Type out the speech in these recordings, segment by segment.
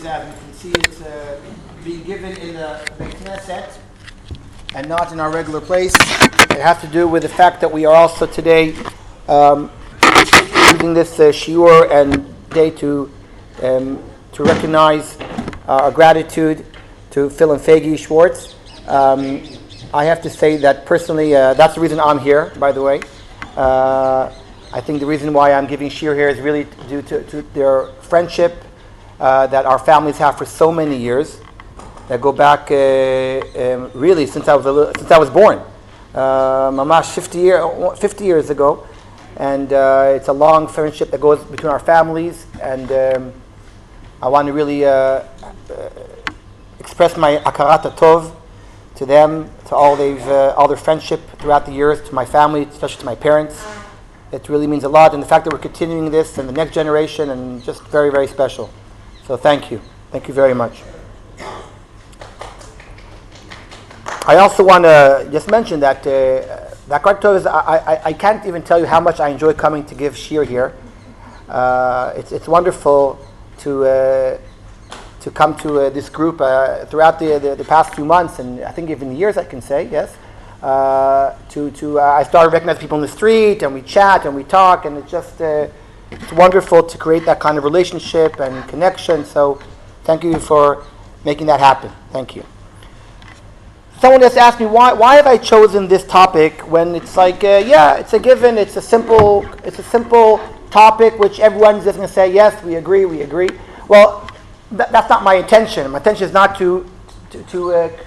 is, as you can see, it's being given in the Knesset and not in our regular place. It has to do with the fact that we are also today using this shiur and day to recognize our gratitude to Phil and Faggy Schwartz. I have to say that personally, that's the reason I'm here, by the way. I think the reason why I'm giving shiur here is really due to their friendship that our families have for so many years, that go back really since I was born, mamash 50 years ago, and it's a long friendship that goes between our families, and I want to really express my akarat tov to them, to all their friendship throughout the years, to my family, especially to my parents. It really means a lot, and the fact that we're continuing this in the next generation, and just very, very special. So thank you very much. I also want to just mention that akarat tov is, I can't even tell you how much I enjoy coming to give shiur here. It's wonderful to come to this group throughout the past few months, and I think even years, I can say, yes. I started recognizing people in the street, and we chat and we talk, and it's wonderful to create that kind of relationship and connection. So thank you for making that happen. Thank you. Someone just asked me why have I chosen this topic when it's like it's a given, it's a simple topic which everyone's just going to say yes, we agree. Well, that's not my intention. My intention is not to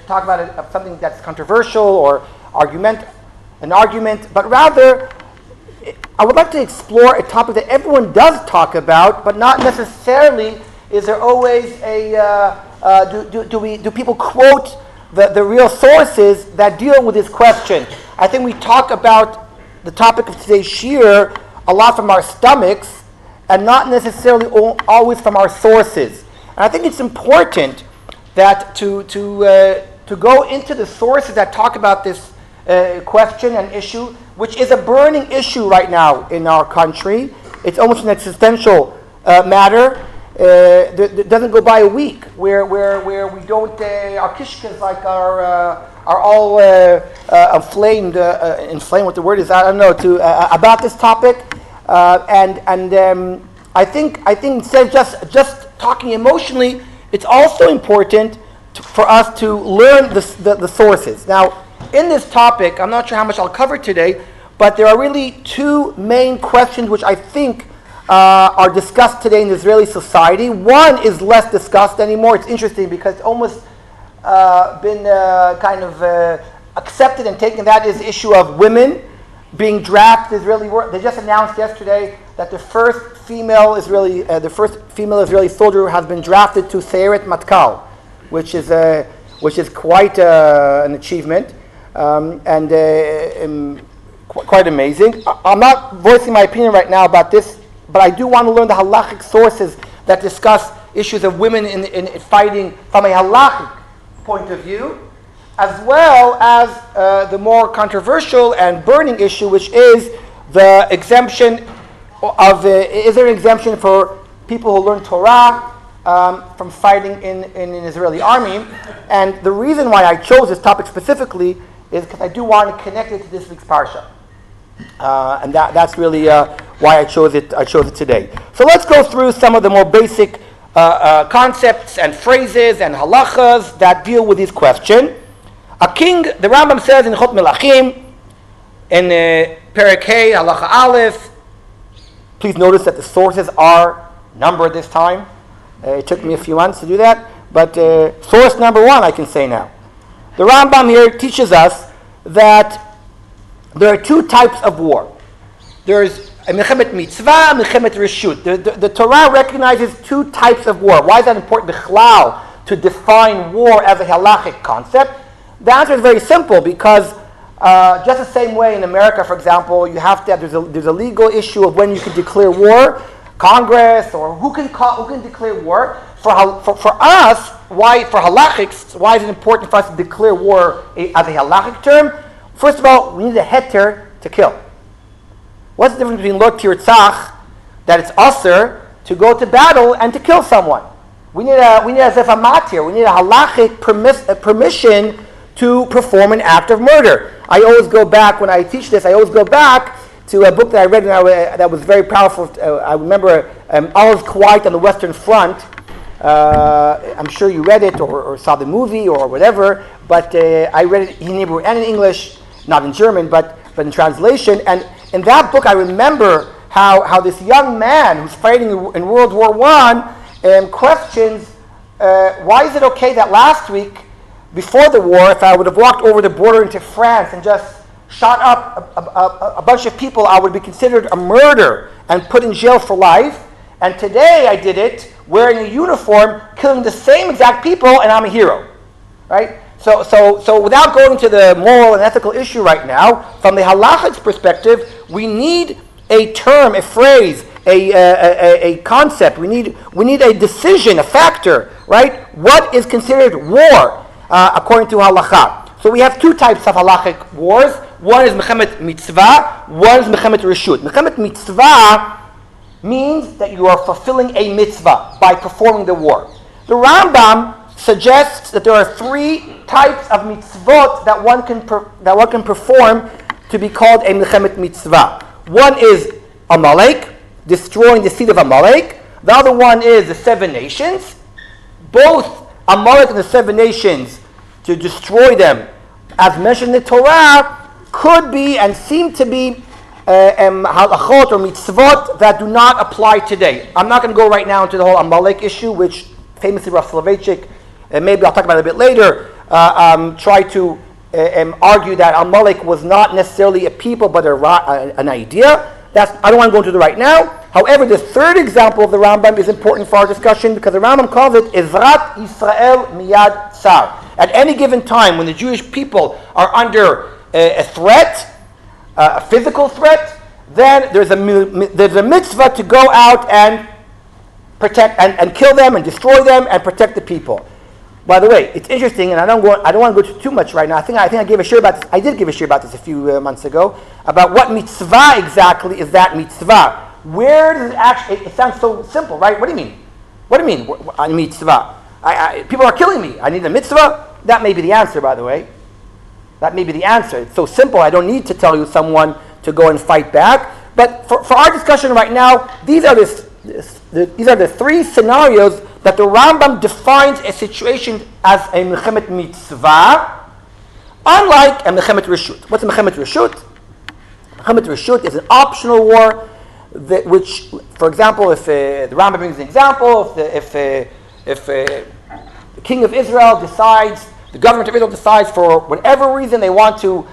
talk about something that's controversial or an argument, but rather I would like to explore a topic that everyone does talk about, but not necessarily is there always do people quote the real sources that deal with this question. I think we talk about the topic of today's shiur a lot from our stomachs and not necessarily always from our sources. And I think it's important that to go into the sources that talk about this question and issue, which is a burning issue right now in our country. It's almost an existential matter. There doesn't go by a week where we don't our kishkas are all inflamed. What the word is, I don't know, about this topic. I think instead of just talking emotionally, it's also important for us to learn the sources. Now, in this topic, I'm not sure how much I'll cover today, but there are really two main questions which I think are discussed today in Israeli society. One is less discussed anymore. It's interesting because it's almost been kind of accepted and taken. That is the issue of women being drafted. They just announced yesterday that the first female Israeli soldier has been drafted to Sayeret Matkal, which is quite an achievement and quite amazing. I'm not voicing my opinion right now about this, but I do want to learn the halachic sources that discuss issues of women in fighting from a halachic point of view, as well as the more controversial and burning issue, which is the exemption is there an exemption for people who learn Torah from fighting in an Israeli army? And the reason why I chose this topic specifically is because I do want to connect it to this week's parsha, and that's really why I chose it today. So let's go through some of the more basic concepts and phrases and halachas that deal with this question. A king, the Rambam says in Chot Melachim, in Perek Hey, Halacha Aleph. Please notice that the sources are numbered this time. It took me a few months to do that, but source number one I can say now. The Rambam here teaches us that there are two types of war. There's a Milchemet Mitzvah, Milchemet Reshut. The Torah recognizes two types of war. Why is that important, Bichlal, to define war as a halachic concept? The answer is very simple, because just the same way in America, for example, you have to have, there's a legal issue of when you can declare war, Congress, or who can declare war. For us, for halachics, why is it important for us to declare war as a halachic term? First of all, we need a heter to kill. What's the difference between lo tirtzach, that it's usher to go to battle and to kill someone? We need a zefa matir. We need a halachic permission to perform an act of murder. I always go back, when I teach this, I always go back to a book that I read that was very powerful. I remember Olive Quiet on the Western Front. I'm sure you read it or saw the movie or whatever, but I read it in Hebrew and in English, not in German, but in translation. And in that book, I remember how this young man who's fighting in World War I questions, why is it okay that last week, before the war, if I would have walked over the border into France and just shot up a bunch of people, I would be considered a murderer and put in jail for life. And today I did it wearing a uniform, killing the same exact people, and I'm a hero, right? So without going into the moral and ethical issue right now, from the halachic's perspective, we need a term, a phrase, a concept. We need a decision, a factor, right? What is considered war according to halacha? So we have two types of halachic wars. One is mechemet mitzvah, one is mechemet reshut. Mechemet mitzvah means that you are fulfilling a mitzvah by performing the war. The Rambam suggests that there are three types of mitzvot that one can perform to be called a mechemet mitzvah. One is Amalek, destroying the seed of Amalek. The other one is the 7 nations. Both Amalek and the 7 nations, to destroy them, as mentioned in the Torah, could be and seem to be halachot or mitzvot that do not apply today. I'm not going to go right now into the whole Amalek issue, which famously Rav Soloveitchik, and maybe I'll talk about it a bit later, tried to argue that Amalek was not necessarily a people but an idea. I don't want to go into it right now. However, the third example of the Rambam is important for our discussion because the Rambam calls it Ezrat Yisrael Miyad Tsar. At any given time when the Jewish people are under a threat, a physical threat, then there's a mitzvah to go out and protect and kill them and destroy them and protect the people. By the way, it's interesting, and I don't want to go too much right now. I think I gave a share about this. I did give a share about this a few months ago about what mitzvah exactly is that mitzvah. Where does it actually? It sounds so simple, right? What do you mean? What do you mean? Mitzvah. People are killing me. I need a mitzvah. That may be the answer, by the way. That may be the answer. It's so simple. I don't need to tell you someone to go and fight back. But for our discussion right now, these are the three scenarios that the Rambam defines a situation as a mechemet mitzvah, unlike a mechemet reshut. What's a mechemet reshut? Mechemet reshut is an optional war, which, for example, if the Rambam brings an example, if the king of Israel decides, the government of Israel decides for whatever reason they want to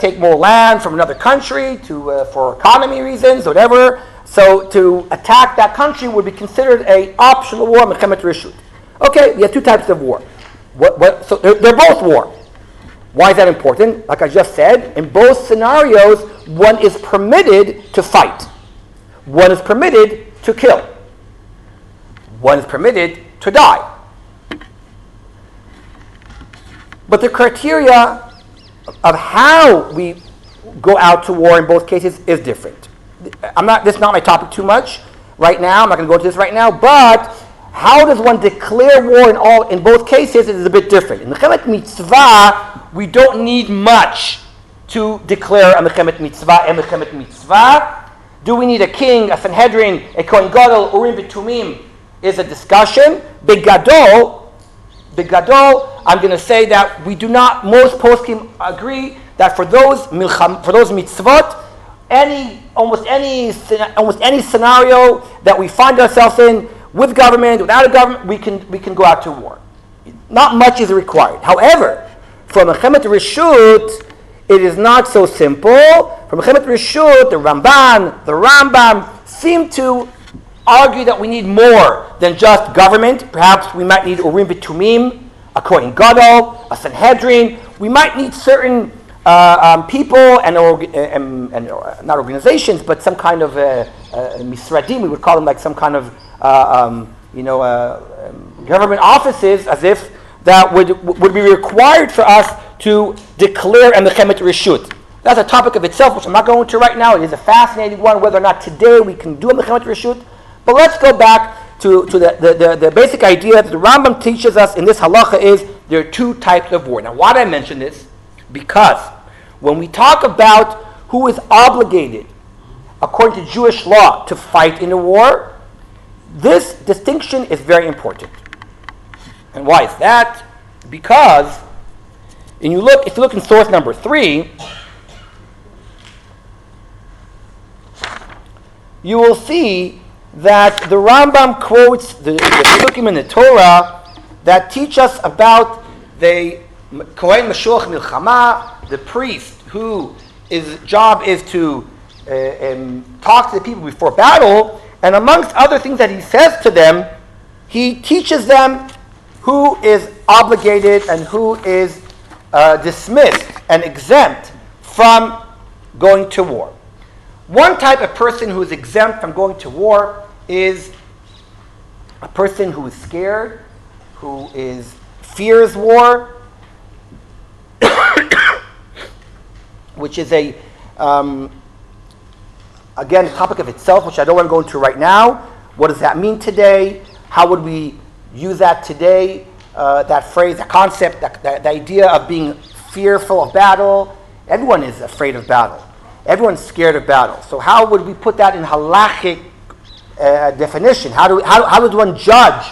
take more land from another country for economy reasons, whatever. So to attack that country would be considered an optional war, mechemet reshut. Okay, we have two types of war. So they're both war. Why is that important? Like I just said, in both scenarios, one is permitted to fight. One is permitted to kill. One is permitted to die. But the criteria of how we go out to war in both cases is different. This is not my topic too much right now. I'm not going to go into this right now. But how does one declare war in both cases? It is a bit different. In mechemet mitzvah, we don't need much to declare a mechemet mitzvah. Do we need a king, a Sanhedrin, a Kohen Gadol, Urim v'Tumim? Is a discussion. Begadol, I'm going to say that we do not. Most poskim agree that for those mitzvot, almost any scenario that we find ourselves in, with government, without a government, we can go out to war. Not much is required. However, for mechemet reshut, it is not so simple. For mechemet reshut, the Rambam seem to argue that we need more than just government. Perhaps we might need Urim v'Tumim, a Kohen Gadol, a Sanhedrin. We might need certain people and not organizations, but some kind of misradim. We would call them like some kind of government offices, as if that would be required for us to declare a mechemet reshut. That's a topic of itself, which I'm not going to right now. It is a fascinating one, whether or not today we can do a mechemet reshut. But let's go back the basic idea that the Rambam teaches us in this halacha is there are two types of war. Now, why did I mention this? Because when we talk about who is obligated, according to Jewish law, to fight in a war, this distinction is very important. And why is that? Because if you look in source number 3, you will see that the Rambam quotes the Psukim in the Torah that teach us about the Kohen Meshuach Milchama, the priest whose job is to talk to the people before battle, and amongst other things that he says to them, he teaches them who is obligated and who is dismissed and exempt from going to war. One type of person who is exempt from going to war is a person who is scared, who fears war, which is again, a topic of itself, which I don't want to go into right now. What does that mean today? How would we use that today? That phrase, that concept, the idea of being fearful of battle. Everyone is afraid of battle. Everyone's scared of battle. So how would we put that in halachic definition? How does one judge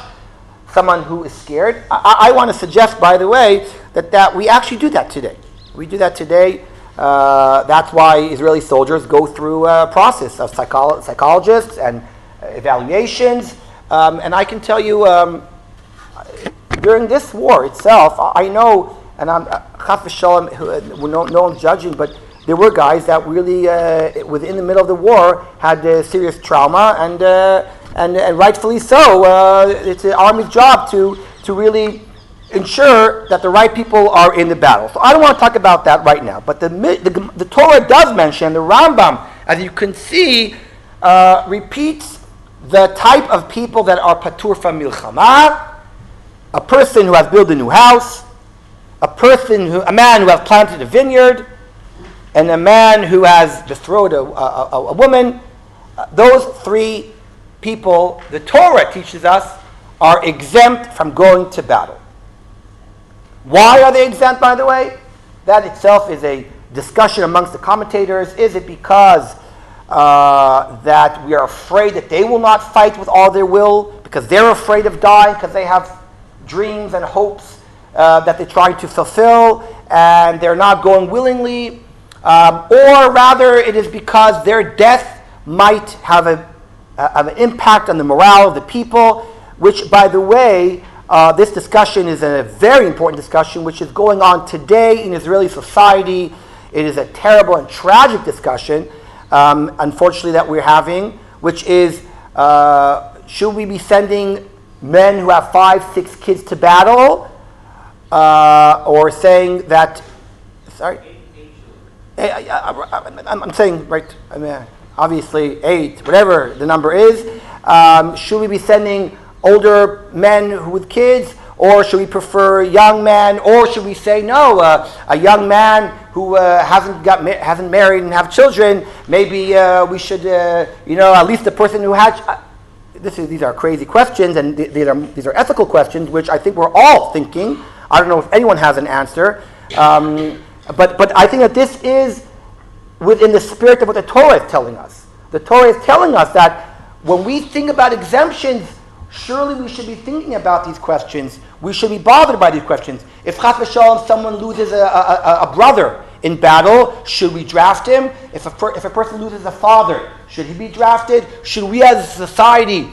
someone who is scared? I want to suggest, by the way, that we actually do that today. We do that today. That's why Israeli soldiers go through a process of psychologists and evaluations. And I can tell you, during this war itself, I know, and I'm chas v'shalom, no one's judging, but there were guys that really, within the middle of the war, had serious trauma, and rightfully so. It's the army's job to really ensure that the right people are in the battle. So I don't want to talk about that right now. But the Torah does mention, the Rambam, as you can see, repeats the type of people that are patur from milchama: a person who has built a new house, a man who has planted a vineyard, and a man who has betrothed a woman. Those three people, the Torah teaches us, are exempt from going to battle. Why are they exempt, by the way? That itself is a discussion amongst the commentators. Is it because that we are afraid that they will not fight with all their will, because they're afraid of dying, because they have dreams and hopes that they're trying to fulfill, and they're not going willingly? Or rather, it is because their death might have an impact on the morale of the people, which, by the way, this discussion is a very important discussion which is going on today in Israeli society. It is a terrible and tragic discussion, unfortunately, that we're having, which is, should we be sending men who have 5-6 kids to battle, or saying that, sorry? I'm saying, right, I mean, obviously 8, whatever the number is. Should we be sending older men with kids, or should we prefer young men, or should we say no, a young man who hasn't married and have children? Maybe we should, at least the person who has. These are crazy questions, and these are ethical questions, which I think we're all thinking. I don't know if anyone has an answer, but I think that this is within the spirit of what the Torah is telling us. The Torah is telling us that when we think about exemptions, surely we should be thinking about these questions. We should be bothered by these questions. If chas v'shalom someone loses a brother in battle, should we draft him? If a person loses a father, should he be drafted? Should we as a society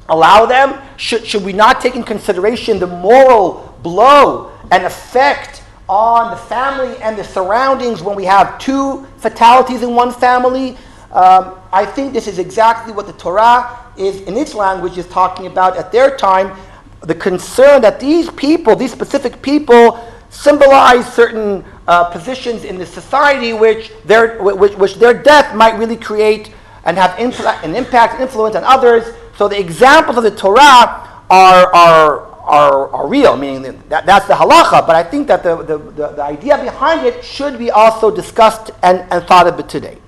allow them? Should we not take in consideration the moral blow and effect on the family and the surroundings when we have 2 fatalities in one family? I think this is exactly what the Torah is, in its language, is talking about at their time. The concern that these specific people, symbolize certain positions in the society which their death might really create and have an impact and influence on others. So the examples of the Torah are real, meaning that's the halacha. But I think that the idea behind it should be also discussed and thought of today.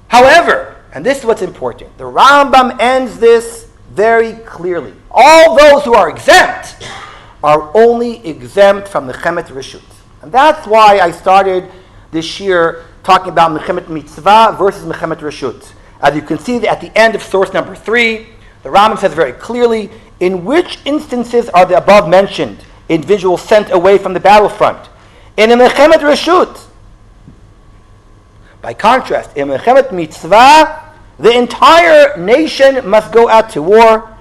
However, and this is what's important, the Rambam ends this very clearly. All those who are exempt are only exempt from Mechemet Reshut. And that's why I started this year talking about Mechemet Mitzvah versus Mechemet Reshut. As you can see at the end of source number 3, the Rambam says very clearly, in which instances are the above mentioned individuals sent away from the battlefront? In a Mechemet Reshut. By contrast, in Mechemet Mitzvah, the entire nation must go out to war.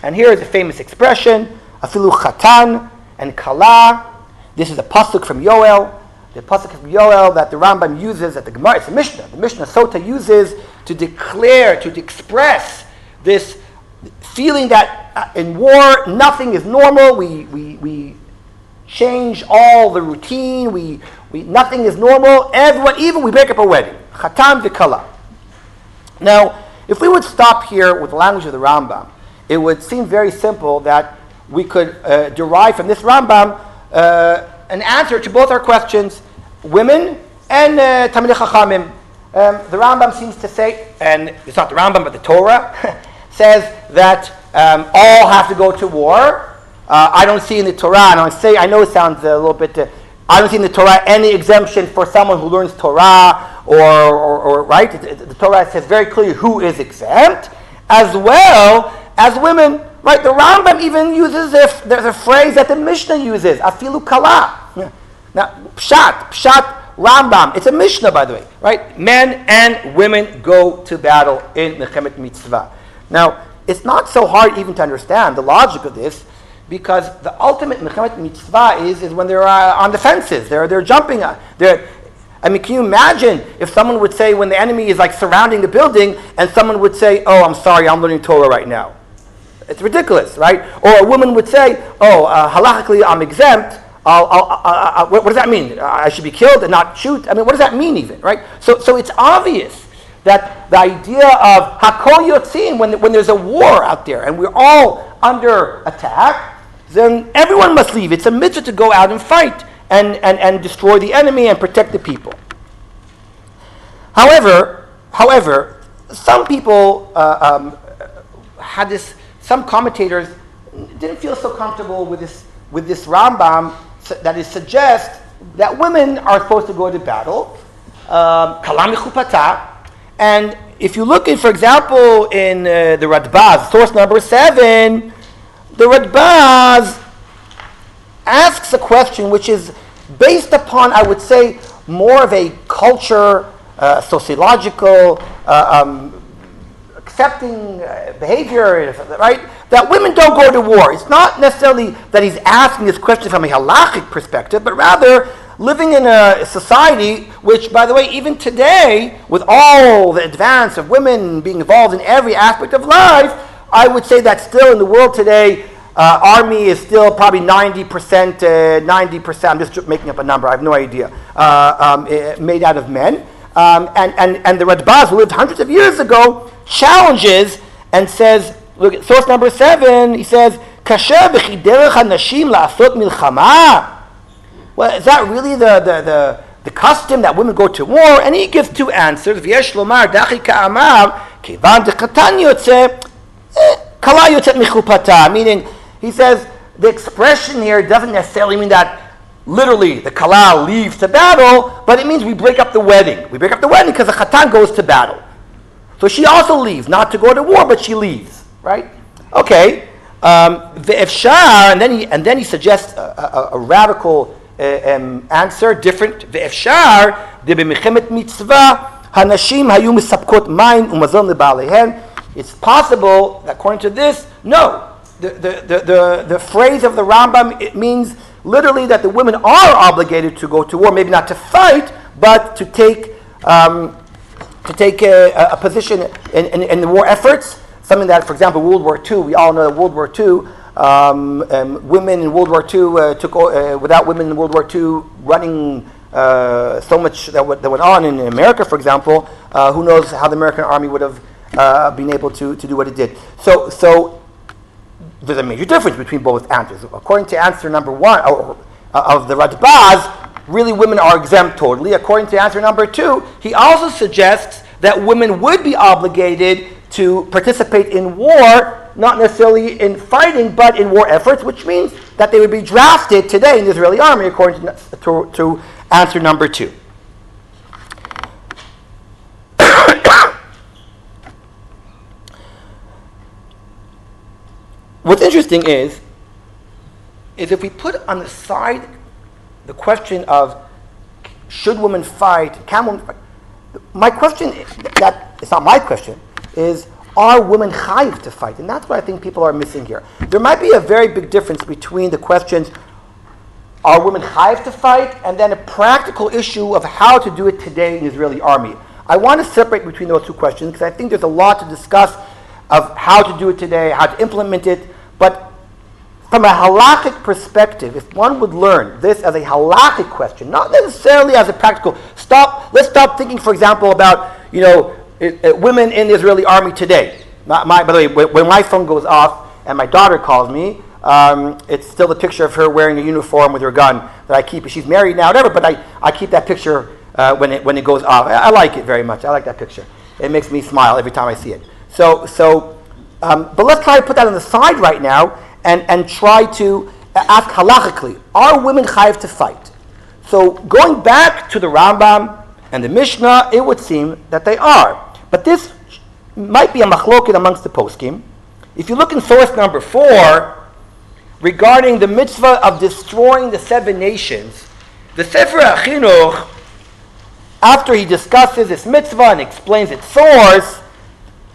And here is a famous expression, Afilu Chatan and Kala. This is a pasuk from Yoel. The pasuk from Yoel that the Rambam uses at the Gemara, it's a Mishnah. The Mishnah Sota uses to declare, to express this feeling that in war nothing is normal. We change all the routine. We nothing is normal. Everyone, even we break up a wedding. Chatan v'kala. Now, if we would stop here with the language of the Rambam, it would seem very simple that we could derive from this Rambam an answer to both our questions, women and Talmidei Chachamim. The Rambam seems to say, and it's not the Rambam, but the Torah, says that all have to go to war. I don't see in the Torah, and I know it sounds a little bit, I don't see in the Torah any exemption for someone who learns Torah, or right? The Torah says very clearly who is exempt, as well as women. Right, the Rambam even uses, there's a phrase that the Mishnah uses, afilu kala. Now, pshat, Rambam, it's a Mishnah, by the way, right? Men and women go to battle in Mechemet Mitzvah. Now, it's not so hard even to understand the logic of this, because the ultimate Mechemet Mitzvah is when they're on the fences, they're jumping, can you imagine if someone would say, when the enemy is like surrounding the building, and someone would say, oh, I'm sorry, I'm learning Torah right now. It's ridiculous, right? Or a woman would say, oh, halachically I'm exempt. What does that mean? I should be killed and not shoot? I mean, what does that mean even, right? So it's obvious that the idea of hakol yotzin, when there's a war out there and we're all under attack, then everyone must leave. It's a mitzvah to go out and fight and destroy the enemy and protect the people. However, some people had this. Some commentators didn't feel so comfortable with this Rambam that it suggests that women are supposed to go to battle, kalam michupata. And if you look at, for example, in the Radbaz, source number 7, the Radbaz asks a question which is based upon, I would say, more of a culture, sociological, accepting behavior, right? That women don't go to war. It's not necessarily that he's asking this question from a halachic perspective, but rather living in a society which, by the way, even today, with all the advance of women being involved in every aspect of life, I would say that still in the world today, army is still probably 90%, I'm just making up a number, I have no idea, made out of men. And the Radbaz, who lived hundreds of years ago, challenges and says, look at source number 7, he says, Kasher b'chiderech hanashim la'asot milchama. Well, is that really the custom that women go to war? And he gives 2 answers. V'yesh lomar dachi ka'amar kivan dechatan yotze kala yotzet michupata. Meaning, he says, the expression here doesn't necessarily mean that literally the kala leaves to battle, but it means we break up the wedding. We break up the wedding because the chatan goes to battle. So she also leaves, not to go to war, but she leaves, right? Okay. Ve'efshar, and then he suggests a radical answer, different. Ve'efshar de b'mechemet mitzvah hanashim hayu misapkot mayim umazon lebalehen. It's possible, according to this, no. The phrase of the Rambam, it means literally that the women are obligated to go to war, maybe not to fight, but to take a position in the war efforts. Something that, for example, World War II, we all know that World War II, women in World War II without women in World War II running so much that went on in America, for example, who knows how the American army would have been able to do what it did. So there's a major difference between both answers. According to answer number 1 of the Radbaz, really women are exempt totally. According to answer number 2, he also suggests that women would be obligated to participate in war, not necessarily in fighting, but in war efforts, which means that they would be drafted today in the Israeli army, according to answer number 2. What's interesting is if we put on the side the question of should women fight, can women fight, my question, it's not my question, is are women chayiv to fight? And that's what I think people are missing here. There might be a very big difference between the questions, are women chayiv to fight, and then a practical issue of how to do it today in the Israeli army. I want to separate between those two questions because I think there's a lot to discuss of how to do it today, how to implement it, but from a halakhic perspective, if one would learn this as a halakhic question, not necessarily as a practical, let's stop thinking, for example, about, women in the Israeli army today. By the way, when my phone goes off and my daughter calls me, it's still the picture of her wearing a uniform with her gun that I keep. She's married now, whatever, but I keep that picture when it goes off. I like it very much. I like that picture. It makes me smile every time I see it. But let's try to put that on the side right now and try to ask halachically, are women chayiv to fight? So going back to the Rambam and the Mishnah, it would seem that they are. But this might be a machloket amongst the poskim. If you look in source number 4, regarding the mitzvah of destroying the 7 nations, the Sefer HaChinuch, after he discusses this mitzvah and explains its source,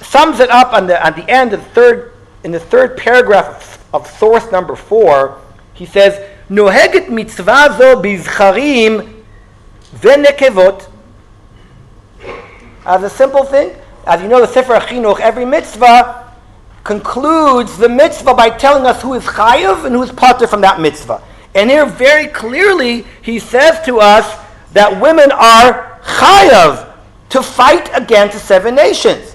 sums it up at the end of the third paragraph of source number 4. He says, "Noheget mitzvah zo bizcharim v'nekevot." As a simple thing, as you know, the Sefer HaChinuch, every mitzvah concludes the mitzvah by telling us who is chayav and who is pater from that mitzvah. And here, very clearly, he says to us that women are chayav to fight against the 7 nations.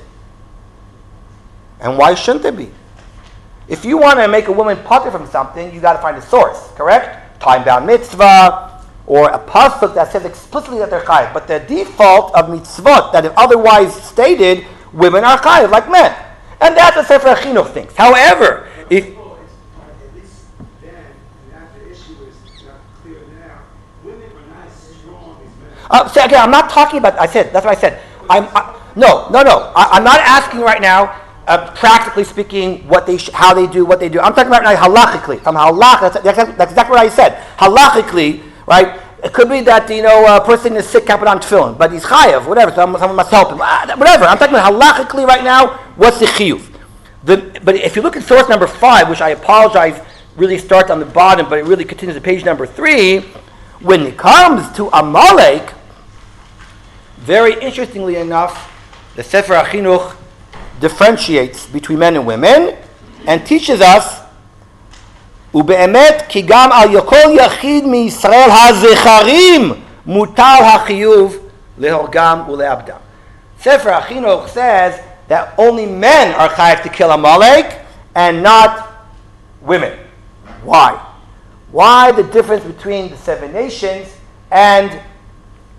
And why shouldn't there be? If you want to make a woman pater from something, you got to find a source, correct? Time-bound mitzvah, or a pasuk that says explicitly that they're chayiv. But the default of mitzvot that is otherwise stated, women are chayiv, like men. And that's what Sefer HaChinuch thinks. However, if... At least then, and the issue is not clear now, women are not as strong as men. So again, I'm not talking about, that's what I said. I'm not asking right now, practically speaking, how they do what they do. I'm talking about right now halachically. From halach, that's exactly what I said. Halachically, right? It could be that a person is sick, can't put on tefillin, but he's chayav, whatever. Someone must help him, whatever. I'm talking about halachically right now. What's the chiyuv? But if you look at source number 5, which I apologize, really starts on the bottom, but it really continues at page number 3. When it comes to Amalek, very interestingly enough, the Sefer HaChinuch differentiates between men and women and teaches us ובאמת כי גם על כל יחיד מישראל הזכרים מוטל החיוב להורגם ולאבדם. Sefer HaChinuch says that only men are chayav to kill Amalek and not women. Why? Why the difference between the 7 nations and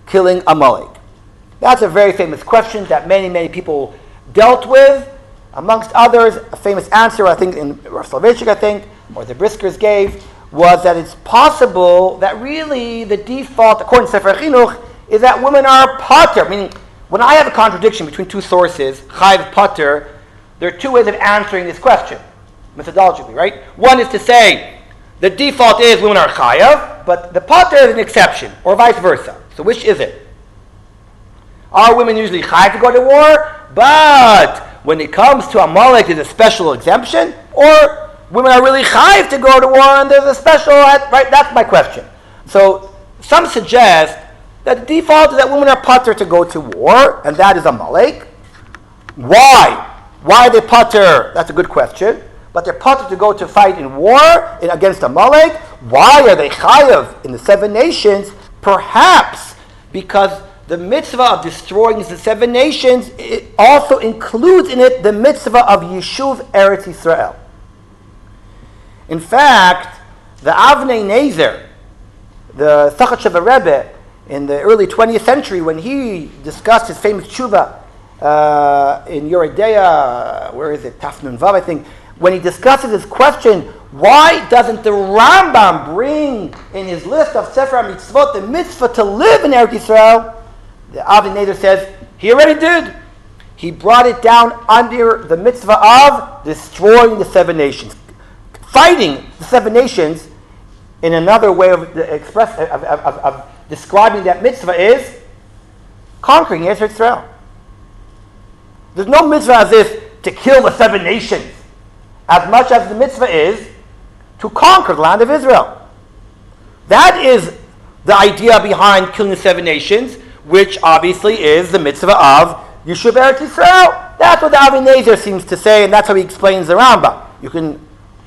killing Amalek? That's a very famous question that many, many people dealt with. Amongst others, a famous answer, I think, in Rav Soloveitchik, or the Briskers gave, was that it's possible that really the default, according to Sefer HaChinuch, is that women are pater. Meaning, when I have a contradiction between 2 sources, chayiv, pater, there are 2 ways of answering this question, methodologically, right? One is to say, the default is women are chayav, but the pater is an exception, or vice versa. So which is it? Are women usually chayav to go to war? But when it comes to Amalek, there's a special exemption? Or women are really chayiv to go to war and there's a special, right? That's my question. So some suggest that the default is that women are pater to go to war, and that is Amalek. Why? Why are they pater? That's a good question. But they're pater to go to fight in war against Amalek. Why are they chayiv in the 7 nations? Perhaps because the mitzvah of destroying the 7 nations, it also includes in it the mitzvah of Yishuv Eretz Yisrael. In fact, the Avnei Nezer, the Sachat Sheva Rebbe, in the early 20th century, when he discussed his famous tshuva in Yoredeya, where is it? Tafnun Vav, I think, when he discusses this question, why doesn't the Rambam bring in his list of Sefer HaMitzvot the mitzvah to live in Eretz Yisrael? The Aviad says, he already did. He brought it down under the mitzvah of destroying the seven nations. Fighting the seven nations, in another way of describing that mitzvah, is conquering Eretz Yisrael. There's no mitzvah as if to kill the seven nations, as much as the mitzvah is to conquer the land of Israel. That is the idea behind killing the seven nations, which obviously is the mitzvah of Yishuv Eretz Yisrael. That's what the Aviad seems to say, and that's how he explains the Rambam. You can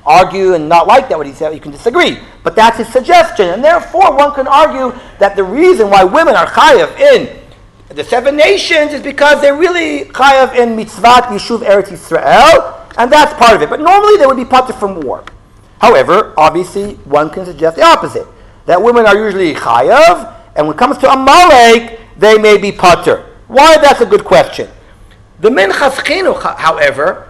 argue and not like that what he said, you can disagree, but that's his suggestion, and therefore one can argue that the reason why women are chayav in the seven nations is because they're really chayav in mitzvat Yishuv Eretz Yisrael, and that's part of it. But normally they would be patur from war. However, obviously one can suggest the opposite, that women are usually chayav, and when it comes to Amalek, they may be patur. Why? That's a good question. The Minchas Chinuch, however,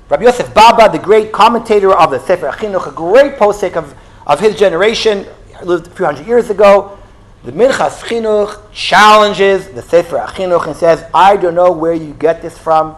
Rabbi Yosef Baba, the great commentator of the Sefer Chinuch, a great posek of his generation, lived a few hundred years ago, the Minchas Chinuch challenges the Sefer Chinuch and says, I don't know where you get this from.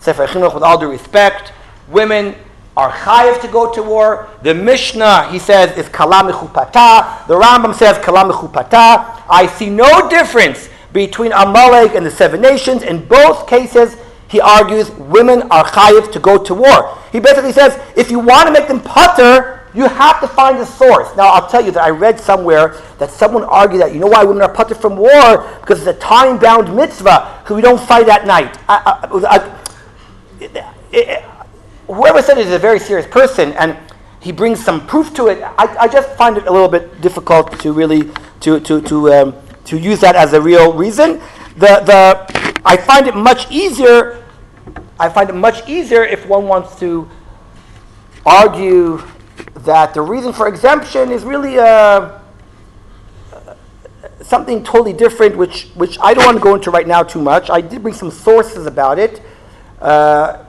Sefer Chinuch, with all due respect, women are chayav to go to war. The Mishnah, he says, is kala mechupata. The Rambam says kala mechupata. I see no difference between Amalek and the seven nations. In both cases, he argues women are chayav to go to war. He basically says, if you want to make them patur, you have to find a source. Now, I'll tell you that I read somewhere that someone argued that, you know why women are patur from war? Because it's a time-bound mitzvah, because we don't fight at night. Whoever said it is a very serious person, and he brings some proof to it. I just find it a little bit difficult to really to use that as a real reason. I find it much easier. I find it much easier if one wants to argue that the reason for exemption is really something totally different, which I don't want to go into right now too much. I did bring some sources about it,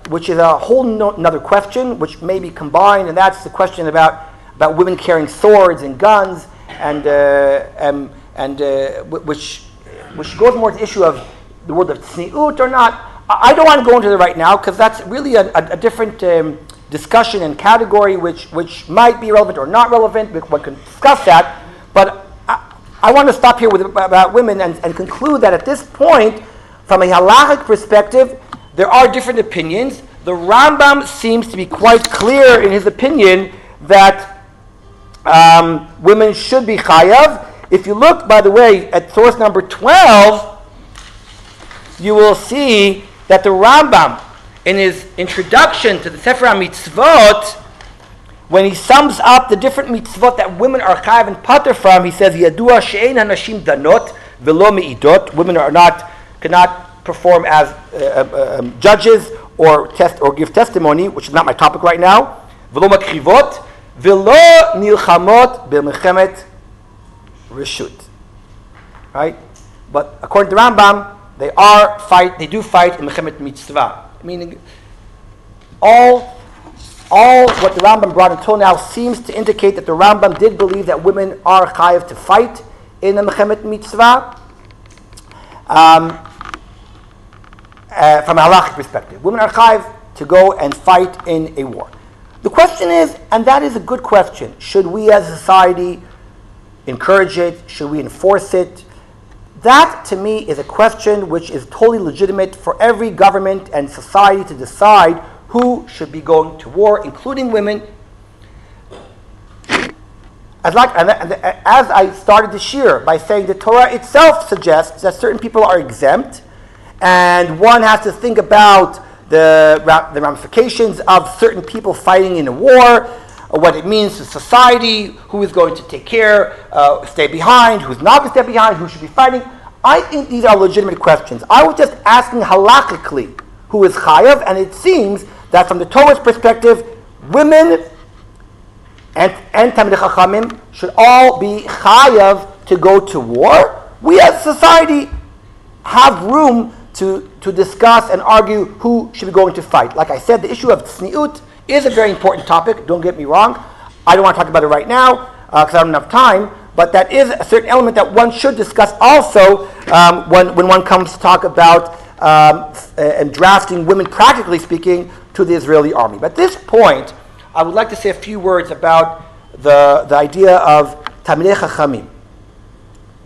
which is a whole another question, which may be combined, and that's the question about women carrying swords and guns, and which goes more to the issue of the word of tzniut or not. I don't want to go into it right now because that's really a different discussion and category, which might be relevant or not relevant. One can discuss that, but I want to stop here about women and conclude that at this point, from a halachic perspective, there are different opinions. The Rambam seems to be quite clear in his opinion that women should be chayav. If you look, by the way, at source number 12, you will see that the Rambam, in his introduction to the Sefer HaMitzvot, when he sums up the different mitzvot that women are chayav and patur from, he says, Yadua she'ein hanashim danot velo me'idot. Women cannot perform as judges or give testimony, which is not my topic right now. Velo makrivot velo nilchamot b'milchemet reshut. Right? But according to Rambam, they do fight in Milchemet Mitzvah. Meaning, all what the Rambam brought until now seems to indicate that the Rambam did believe that women are chayav to fight in the Milchemet Mitzvah. From a halachic perspective, women are chayav to go and fight in a war. The question is, and that is a good question, should we as a society encourage it? Should we enforce it? That, to me, is a question which is totally legitimate for every government and society to decide who should be going to war, including women. As I started this year by saying the Torah itself suggests that certain people are exempt, and one has to think about the ramifications of certain people fighting in a war, what it means to society, who is going to take care, stay behind, who's not going to stay behind, who should be fighting. I think these are legitimate questions. I was just asking halachically who is chayav, and it seems that from the Torah's perspective, women and Talmidei Chachamim should all be chayav to go to war. We as a society have room to discuss and argue who should be going to fight. Like I said, the issue of tzniut is a very important topic. Don't get me wrong. I don't want to talk about it right now because I don't have time. But that is a certain element that one should discuss also when one comes to talk about and drafting women, practically speaking, to the Israeli army. But at this point, I would like to say a few words about the idea of Talmidei Chachamim.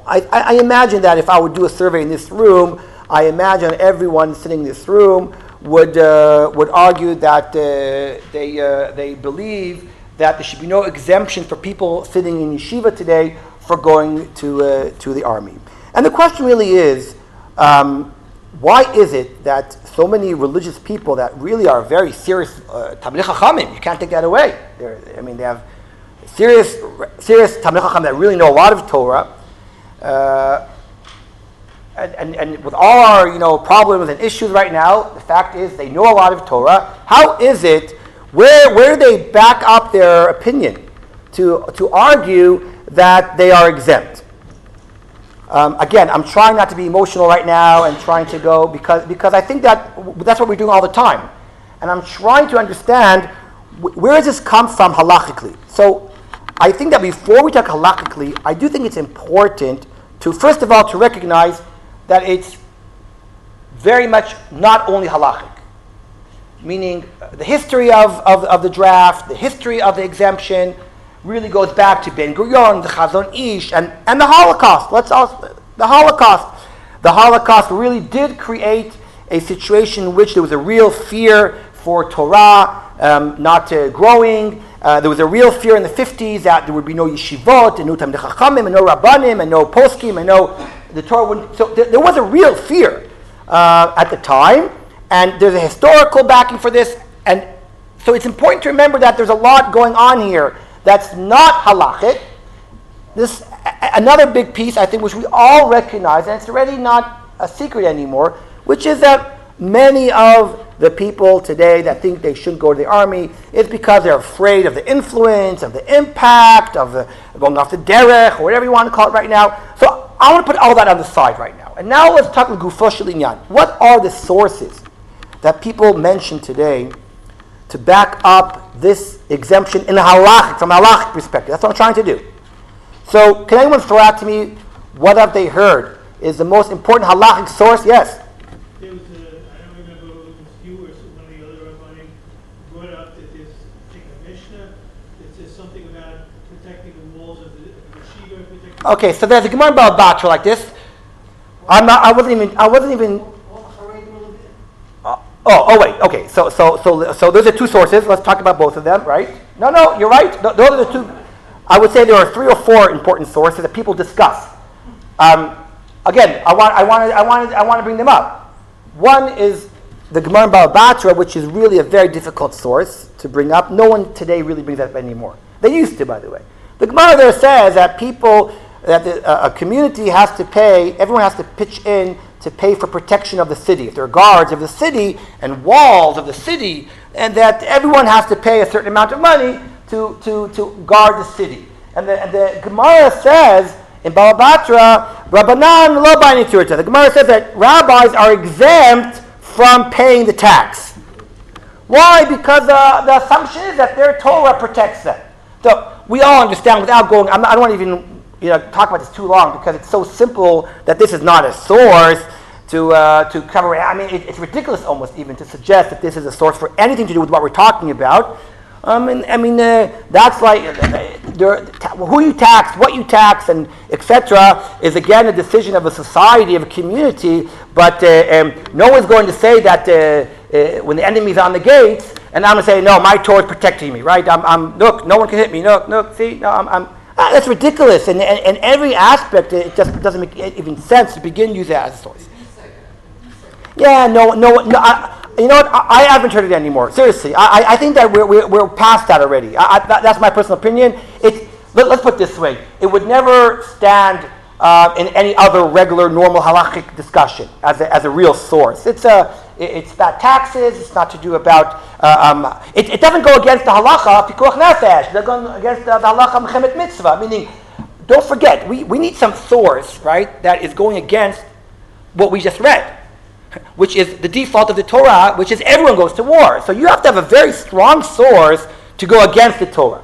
I imagine that if I would do a survey in this room, I imagine everyone sitting in this room would argue that they believe that there should be no exemption for people sitting in yeshiva today for going to the army. And the question really is, why is it that so many religious people that really are very serious Talmidei Chachamim, you can't take that away. They have serious Talmidei Chachamim that really know a lot of Torah, and with all our problems and issues right now, the fact is they know a lot of Torah. How is it? Where do they back up their opinion to argue that they are exempt? Again, I'm trying not to be emotional right now and trying to go because I think that's what we're doing all the time, and I'm trying to understand where does this come from halachically. So I think that before we talk halachically, I do think it's important to first of all to recognize that it's very much not only halachic. Meaning the history of the draft, the history of the exemption, really goes back to Ben Gurion, the Chazon Ish, and the Holocaust. The Holocaust really did create a situation in which there was a real fear for Torah not growing. There was a real fear in the 50s that there would be no yeshivot, and no Talmidei Chachamim, and no Rabbanim, and no poskim, and no the Torah wouldn't. So there was a real fear at the time. And there's a historical backing for this, and so it's important to remember that there's a lot going on here that's not halachic. This another big piece, I think, which we all recognize, and it's already not a secret anymore, which is that many of the people today that think they shouldn't go to the army is because they're afraid of the influence, of the impact, of the going off the derech, or whatever you want to call it right now. So I want to put all that on the side right now. And now let's talk legufo shel inyan. What are the sources that people mention today to back up this exemption from a halachic perspective? That's what I'm trying to do. So, can anyone throw out to me what have they heard is the most important halachic source? Yes? There was I don't remember whether it was you or one of the other rabbanim brought up that there's a Mishnah that says something about protecting the walls of the yeshiva. Okay, so there's a Gemara in Baba Batra like this. I wasn't even. Wait. Okay. So those are two sources. Let's talk about both of them, right? No, you're right. Those are the two. I would say there are 3 or 4 important sources that people discuss. Again, I want to bring them up. One is the Gemara in Baba Batra, which is really a very difficult source to bring up. No one today really brings that up anymore. They used to, by the way. The Gemara there says that a community has to pay. Everyone has to pitch in to pay for protection of the city. If there are guards of the city and walls of the city, and that everyone has to pay a certain amount of money to guard the city. And the Gemara says in Baba Batra, Rabbanan lo ba'ani turta. The Gemara says that rabbis are exempt from paying the tax. Why? Because the assumption is that their Torah protects them. So we all understand without going. I don't want to even talk about this too long because it's so simple that this is not a source to cover. I mean, it's ridiculous almost even to suggest that this is a source for anything to do with what we're talking about. That's like who you tax, what you tax, and etc. is again a decision of a society, of a community. But no one's going to say that when the enemy's on the gates, and I'm going to say, no, my Torah is protecting me, right? Look, no one can hit me. Look, see, no, I'm. That's ridiculous. And in every aspect, it just doesn't make even sense to begin to use that as a source. Yeah, no. You know what? I haven't heard it anymore. Seriously, I think that we're past that already. That's my personal opinion. Let's put it this way: it would never stand in any other regular, normal halachic discussion as a real source. It's about taxes. It's not to do about. It doesn't go against the halacha of pikuach nefesh. It doesn't go against the halacha of mechemet mitzvah. Meaning, don't forget, we need some source, right, that is going against what we just read. which is the default of the Torah, which is everyone goes to war. So you have to have a very strong source to go against the Torah,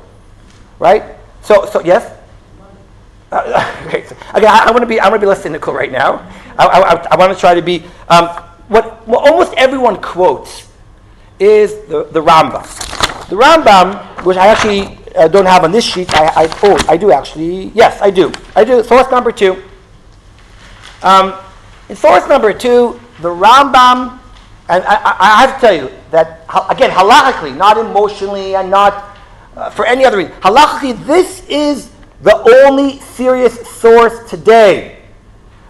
right? So yes. Okay. So, again, I want to be less cynical right now. I want to try to be what almost everyone quotes is the Rambam. The Rambam, which I actually don't have on this sheet. I do actually. Yes, I do. Source number 2. In source number 2, the Rambam, and I have to tell you that again, halachically, not emotionally, and not for any other reason. Halachically, this is the only serious source today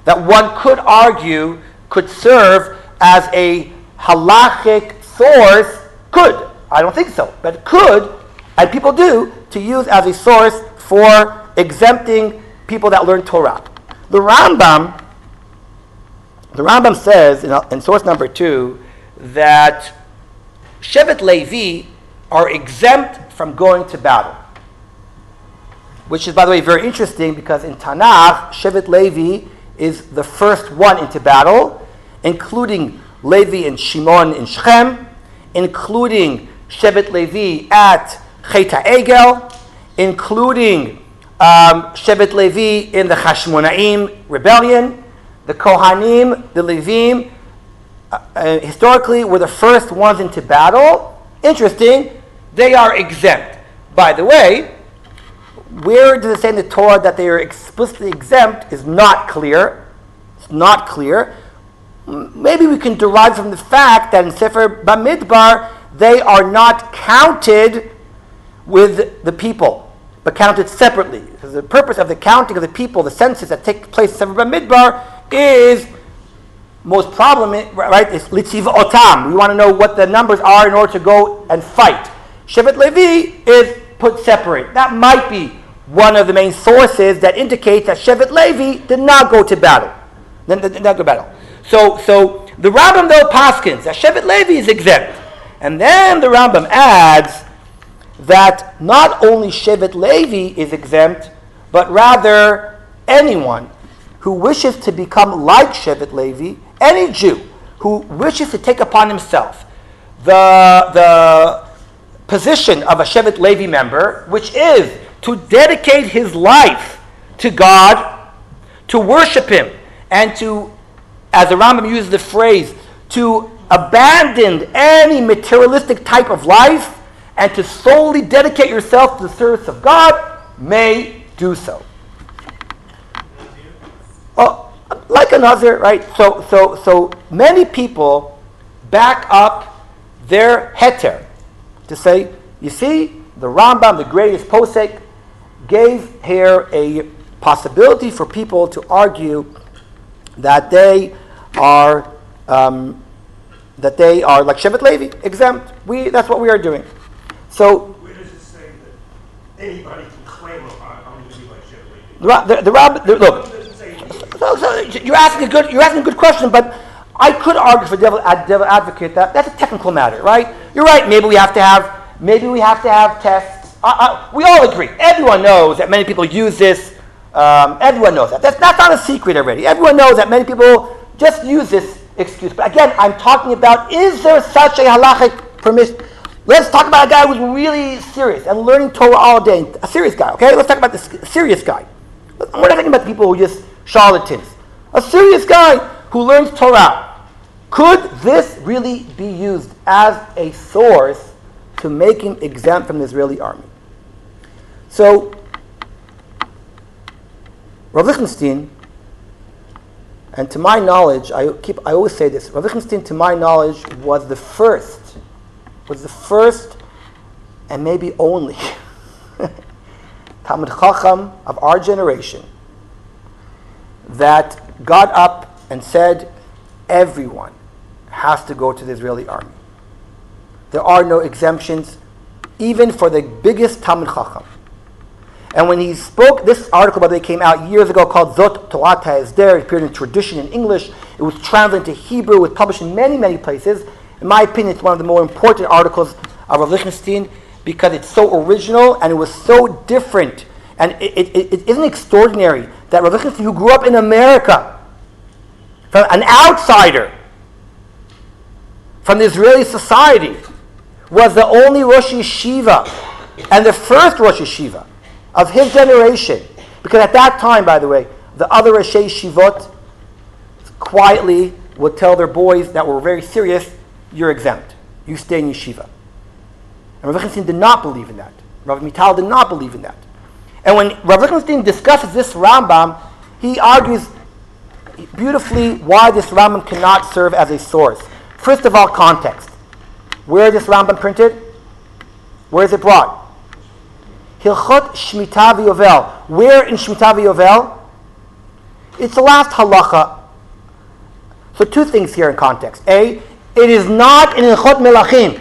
that one could argue could serve as a halachic source. Could. I don't think so, but could, and people do, to use as a source for exempting people that learn Torah. The Rambam says in source number 2 that Shevet Levi are exempt from going to battle. Which is, by the way, very interesting because in Tanakh, Shevet Levi is the first one into battle, including Levi and Shimon in Shechem, including Shevet Levi at Chet HaEgel, including Shevet Levi in the Hashmonaim rebellion. The Kohanim, the Levim, historically were the first ones into battle. Interesting, they are exempt. By the way, where does it say in the Torah that they are explicitly exempt is not clear. It's not clear. Maybe we can derive from the fact that in Sefer Bamidbar, they are not counted with the people, but counted separately. Because the purpose of the counting of the people, the census that takes place in Sefer Bamidbar, is most probably, right, is Litziv Otam. We want to know what the numbers are in order to go and fight. Shevet Levi is put separate. That might be one of the main sources that indicates that Shevet Levi did not go to battle. Did not go to battle. So the Rambam though paskins that Shevet Levi is exempt. And then the Rambam adds that not only Shevet Levi is exempt, but rather anyone who wishes to become like Shevet Levi, any Jew who wishes to take upon himself the position of a Shevet Levi member, which is to dedicate his life to God, to worship Him, and to, as the Rambam uses the phrase, to abandon any materialistic type of life and to solely dedicate yourself to the service of God, may do so. Like a Nazir, right? So many people back up their heter to say, you see, the Rambam, the greatest posek, gave here a possibility for people to argue that they are like Shevet Levi, exempt. That's what we are doing. So where does it say that anybody can claim I'm going to be like Shevet Levi? Look. So you're asking a good question, but I could argue for devil advocate that that's a technical matter, right? You're right. Maybe we have to have tests. We all agree. Everyone knows that many people use this. Everyone knows that. That's not a secret already. Everyone knows that many people just use this excuse. But again, I'm talking about, is there such a halachic permission? Let's talk about a guy who's really serious and learning Torah all day. A serious guy, okay? Let's talk about this serious guy. We're not talking about the people who just charlatans. A serious guy who learns Torah. Could this really be used as a source to make him exempt from the Israeli army? So, Rav Lichtenstein, and to my knowledge, I always say this, Rav Lichtenstein, to my knowledge, was the first, and maybe only, Talmid Chacham of our generation that got up and said, everyone has to go to the Israeli army. There are no exemptions, even for the biggest Talmid Chacham. And when he spoke, this article, by the way, came out years ago called Zot Torah HaHesder. It appeared in tradition in English. It was translated into Hebrew. It was published in many, many places. In my opinion, it's one of the more important articles of Rav Lichtenstein because it's so original and it was so different. And it isn't extraordinary that Rav Lichtenstein, who grew up in America, from an outsider, from the Israeli society, was the only Rosh Yeshiva and the first Rosh Yeshiva of his generation. Because at that time, by the way, the other Rosh Yeshivot quietly would tell their boys that were very serious, you're exempt. You stay in yeshiva. And Rav Lichtenstein did not believe in that. Rav Mital did not believe in that. And when Rav Lichtenstein discusses this Rambam, he argues beautifully why this Rambam cannot serve as a source. First of all, context. Where is this Rambam printed? Where is it brought? Hilchot Shemitah v'Yovel. Where in Shemitah v'Yovel? It's the last halacha. So two things here in context. A, it is not in Hilchot Melachim.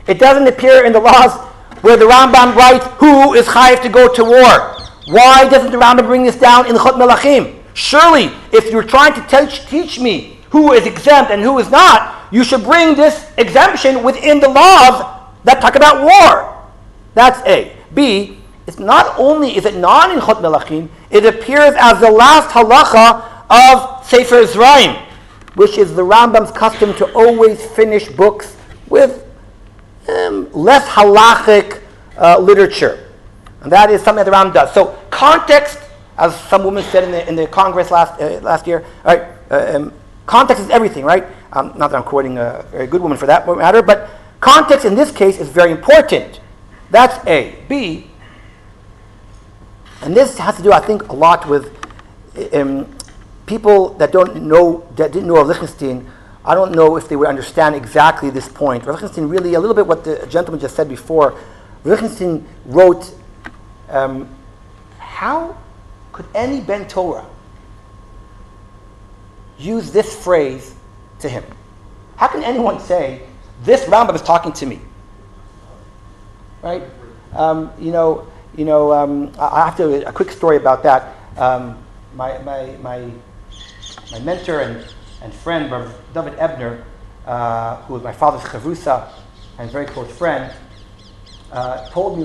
It doesn't appear in the laws where the Rambam writes who is chayiv to go to war. Why doesn't the Rambam bring this down in Hilchot Melachim? Surely, if you're trying to teach me who is exempt and who is not, you should bring this exemption within the laws that talk about war. That's A. B, it's not only is it not in Hilchot Melachim, it appears as the last halacha of Sefer Zraim, which is the Rambam's custom to always finish books with less halachic literature. And that is something that the Rambam does. So context, as some woman said in the Congress last year, right? Context is everything, right? Not that I'm quoting a very good woman for that matter, but context in this case is very important. That's A. B, and this has to do, I think, a lot with people that didn't know of Lichtenstein. I don't know if they would understand exactly this point. Lichtenstein really, a little bit what the gentleman just said before. Lichtenstein wrote, how could any Ben Torah use this phrase to him? How can anyone say, this Rambam is talking to me? Right? I have to a quick story about that. My mentor and friend, Rabbi David Ebner, who was my father's chavrusa and very close friend, told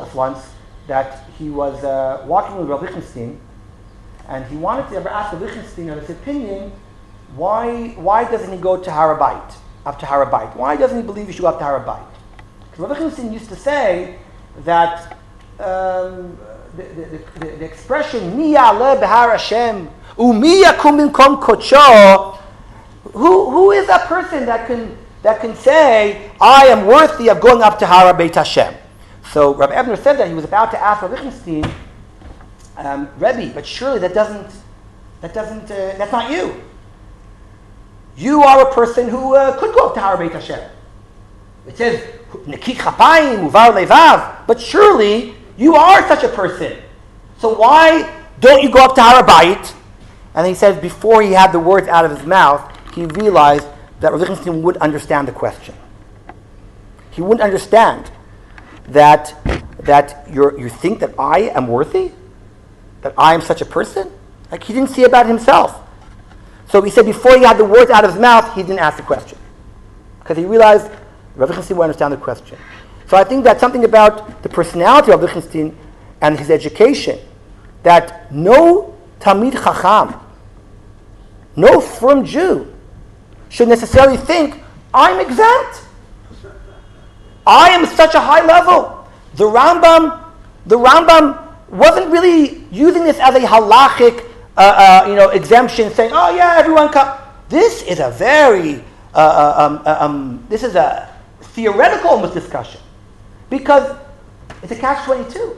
us once that he was walking with Rabbi Lichtenstein, and he wanted to ever ask Rabbi Lichtenstein of his opinion, why doesn't he go to Har Habayit, up to Har Habayit? Why doesn't he believe he should go up to Har Habayit? Because Rabbi Lichtenstein used to say that the expression Mi ya'aleh b'har Hashem u'mi yakum bimkom kodsho, who is that person that can say I am worthy of going up to Har Beit Hashem? So Rabbi Ebner said that he was about to ask Rabbi Lichtenstein, Rebbe, but surely that's not you. You are a person who could go up to Har Beit Hashem. It says Nekik chapayim uvar levav, but surely you are such a person. So why don't you go up to Har Habayit? And he says before he had the words out of his mouth, he realized that Rabbi Lichtenstein would understand the question. He wouldn't understand that you think that I am worthy? That I am such a person? Like he didn't see about himself. So he said before he had the words out of his mouth, he didn't ask the question. Because he realized Rabbi Lichtenstein would understand the question. So I think that's something about the personality of Lichtenstein and his education, that no Talmid Chacham, no firm Jew, should necessarily think, I'm exempt. I am such a high level. The Rambam wasn't really using this as a halachic exemption, saying, oh yeah, everyone come. This is a very, this is a theoretical almost discussion. Because it's a catch-22.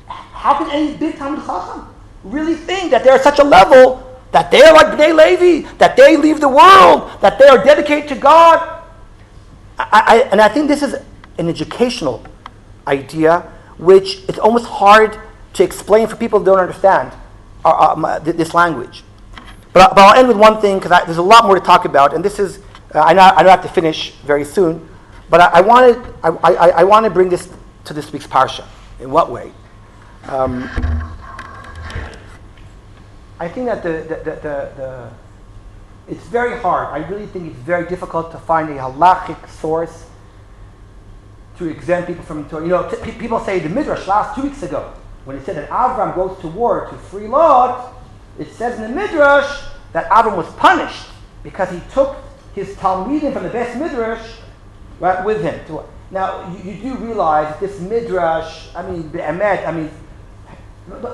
How can any big Talmid Chacham really think that they're at such a level that they are like Bnei Levi, that they leave the world, that they are dedicated to God? And I think this is an educational idea which it's almost hard to explain for people who don't understand this language. But I'll end with one thing, because there's a lot more to talk about, and this is, I know I have to finish very soon, but I want to bring this to this week's parsha. In what way? I think that it's very hard. I really think it's very difficult to find a halachic source to exempt people from Torah. People say the Midrash last 2 weeks ago, when it said that Avram goes to war to free Lot, it says in the Midrash that Avram was punished because he took his Talmidim from the best Midrash, right, with him. Now, you do realize that this Midrash,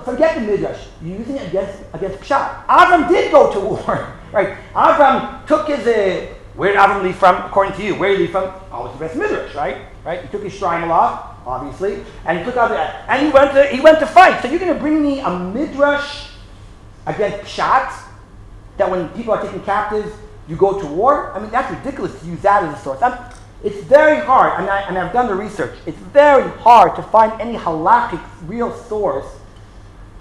forget the Midrash. You're using it against Pshat. Avram did go to war, right? Avram took his, where did Avram leave from, according to you? Where did he leave from? Oh, it's the best Midrash, right? He took his shrine off, obviously, and he took out and he went to fight. So you're going to bring me a Midrash against Pshat, that when people are taken captives, you go to war? I mean, that's ridiculous to use that as a source. It's very hard, and I've done the research, it's very hard to find any halachic real source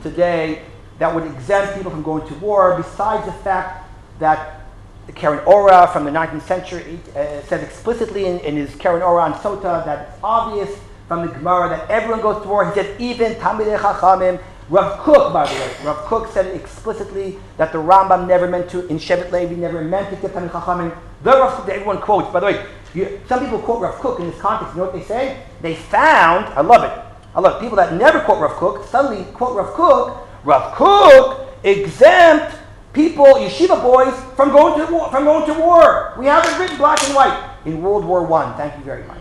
today that would exempt people from going to war, besides the fact that the Karen Ora from the 19th century says explicitly in his Karen Ora on Sota that it's obvious from the Gemara that everyone goes to war. He said even Talmidei Chachamim. Rav Kook, by the way, Rav Kook said explicitly that the Rambam never meant to, in Shevet Levi, never meant to give Talmidei Chachamim. The Rav Kook that everyone quotes, by the way, some people quote Rav Kook in this context. You know what they say? They found, I love it, people that never quote Rav Kook, suddenly quote Rav Kook. Rav Kook exempt people, yeshiva boys, from going to war. We have it written black and white in World War I. Thank you very much.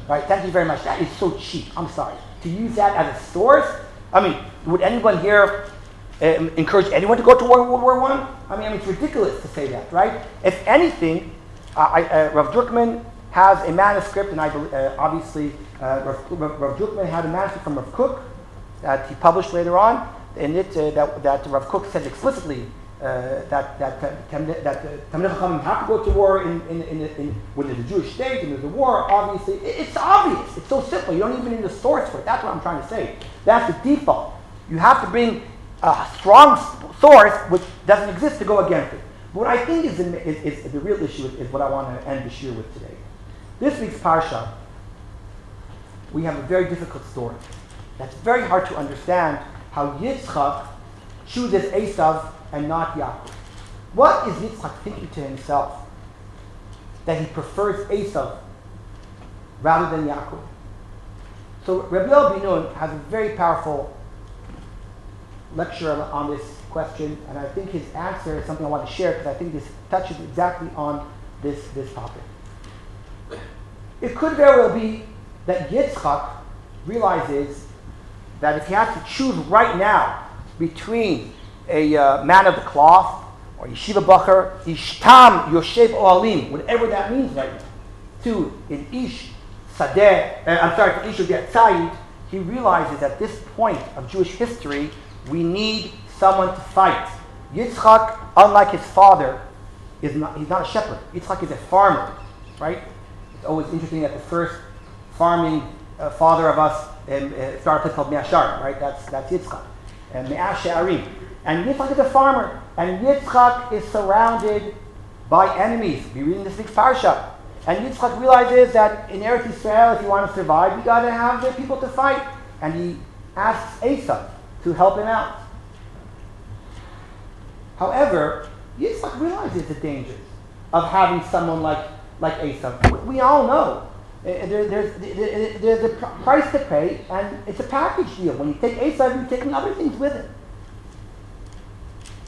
Right? Thank you very much. That is so cheap. I'm sorry. To use that as a source, would anyone here encourage anyone to go to war in World War I? It's ridiculous to say that, right? If anything, Rav Druckman has a manuscript, and I believe, obviously, Rav Druckman had a manuscript from Rav Kook that he published later on, and that Rav Kook said explicitly that Talmidei Chachamim have to go to war when there's a Jewish state and there's a war. Obviously, it's obvious. It's so simple. You don't even need a source for it. That's what I'm trying to say. That's the default. You have to bring a strong source which doesn't exist to go against it. But what I think is the real issue is what I want to end this year with today. This week's parsha, we have a very difficult story. That's very hard to understand how Yitzchak chooses Esav and not Yaakov. What is Yitzchak thinking to himself that he prefers Esav rather than Yaakov? So Rabbi Aviad Tabory has a very powerful lecture on this question, and I think his answer is something I want to share because I think this touches exactly on this topic. It could very well be that Yitzchak realizes that if he has to choose right now between a man of the cloth or yeshiva bacher, ishtam yoshev oalim, whatever that means right now, to an ish sadeh, to ish tzayid, he realizes at this point of Jewish history, we need someone to fight. Yitzchak, unlike his father, he's not a shepherd. Yitzchak is a farmer, right? It's always interesting that the first farming father of us started a place called Me'ashar, right? That's Yitzchak. And Me'ash She'arim. And Yitzchak is a farmer. And Yitzchak is surrounded by enemies. We're reading this week's parsha. And Yitzchak realizes that in Eretz Yisrael, if you want to survive, you got to have the people to fight. And he asks Esav to help him out. However, Yitzchak realizes the dangers of having someone like Esav. We all know there's a price to pay, and it's a package deal. When you take Esav, you're taking other things with it.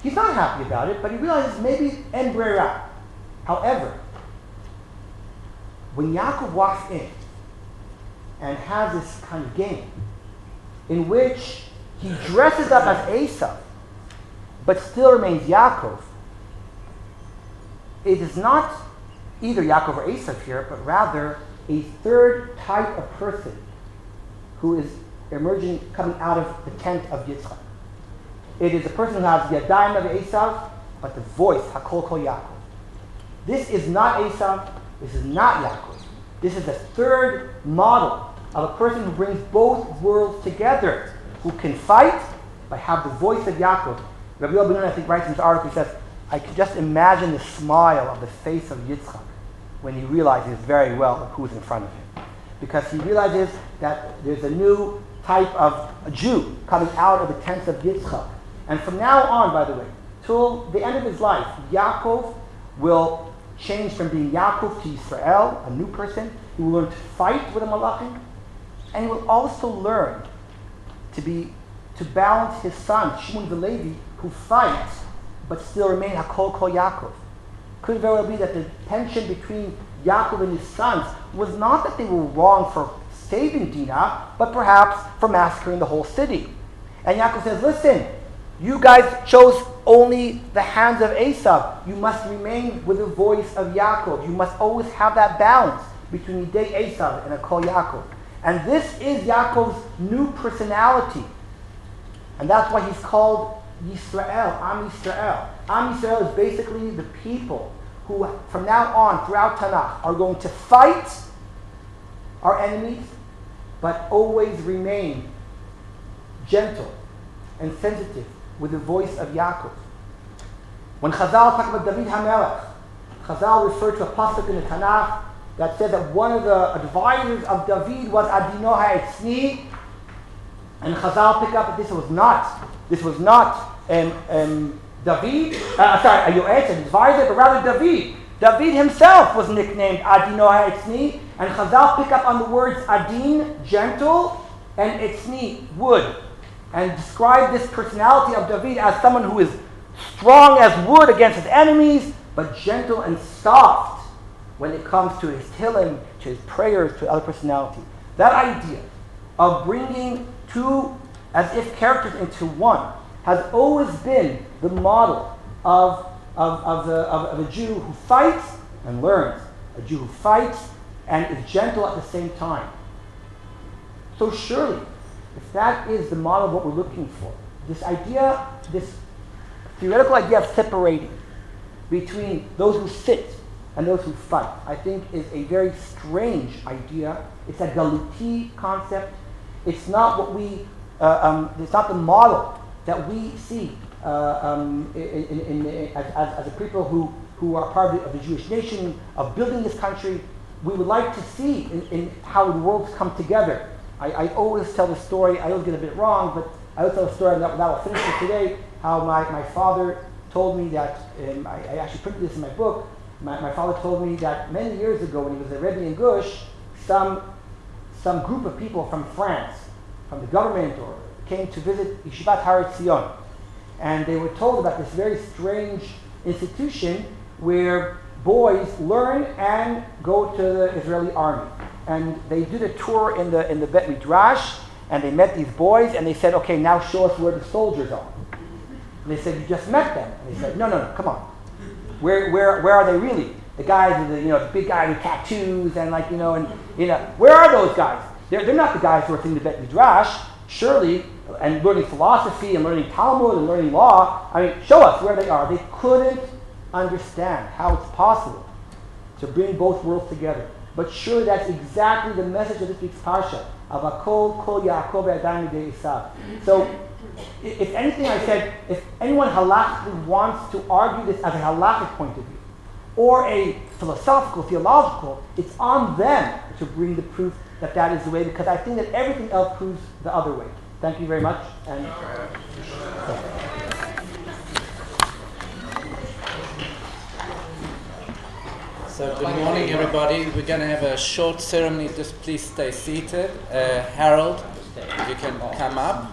He's not happy about it, but he realizes maybe en brera. However, when Yaakov walks in and has this kind of game in which he dresses up as Esav, but still remains Yaakov, it is not either Yaakov or Esav here, but rather a third type of person who is emerging, coming out of the tent of Yitzchak. It is a person who has the Yadayim of Esav, but the voice, Hakol Kol Yaakov. This is not Esav, this is not Yaakov. This is the third model of a person who brings both worlds together, who can fight, but have the voice of Yaakov. Rabbi Aviad Tabory, I think, writes in his article, he says, I can just imagine the smile of the face of Yitzchak when he realizes very well who's in front of him. Because he realizes that there's a new type of a Jew coming out of the tents of Yitzchak. And from now on, by the way, till the end of his life, Yaakov will change from being Yaakov to Yisrael, a new person. He will learn to fight with the Malachim, and he will also learn to balance his son, Shimon the Levi, who fights, but still remain Hakol Kol Yaakov. could very well be that the tension between Yaakov and his sons was not that they were wrong for saving Dinah, but perhaps for massacring the whole city. And Yaakov says, listen, you guys chose only the hands of Esav. You must remain with the voice of Yaakov. You must always have that balance between Yidei Esav and Akol Yaakov. And this is Yaakov's new personality. And that's why he's called Yisrael, Am Yisrael. Am Yisrael is basically the people who, from now on, throughout Tanakh, are going to fight our enemies, but always remain gentle and sensitive with the voice of Yaakov. When Chazal talk about David HaMelech, Chazal referred to a pasuk in the Tanakh that said that one of the advisors of David was Adino HaEtzni, and Chazal pick up that this was not David, a Yoetz, an advisor, but rather David. David himself was nicknamed Adino HaEtzni, and Chazal pick up on the words Adin, gentle, and Etzni, wood, and describe this personality of David as someone who is strong as wood against his enemies, but gentle and soft when it comes to his tillim, to his prayers, to other personality. That idea of bringing two as if characters into one has always been the model of a Jew who fights and learns, a Jew who fights and is gentle at the same time. So surely, if that is the model of what we're looking for, this idea, this theoretical idea of separating between those who sit and those who fight, I think is a very strange idea. It's a galuti concept. It's not what we, it's not the model that we see as a people who are part of the Jewish nation, of building this country. We would like to see in how the worlds come together. I always tell the story, I always get a bit wrong, but I always tell the story that I'll finish it today, how my father told me that, I actually printed this in my book, my father told me that many years ago when he was a Rebbe in Gush, some group of people from France, from the government, or came to visit Yeshivat Har Etzion. And they were told about this very strange institution where boys learn and go to the Israeli army. And they did a tour in the Bet Midrash, and they met these boys, and they said, okay, now show us where the soldiers are. And they said, you just met them. And they said, no, come on. Where are they really? The guys with the big guy with tattoos and where are those guys? They're not the guys who are in the Bet Midrash, surely, and learning philosophy and learning Talmud and learning law. I mean, show us where they are. They couldn't understand how it's possible to bring both worlds together. But surely that's exactly the message of this week's parsha of Akol Kol Yaakov Adami De Esav. So, if anything, I said, if anyone halachically wants to argue this as a halachic point of view, or a philosophical, theological, it's on them to bring the proof that is the way, because I think that everything else proves the other way. Thank you very much. And so good morning, everybody. We're going to have a short ceremony. Just please stay seated. Harold, if you can come up.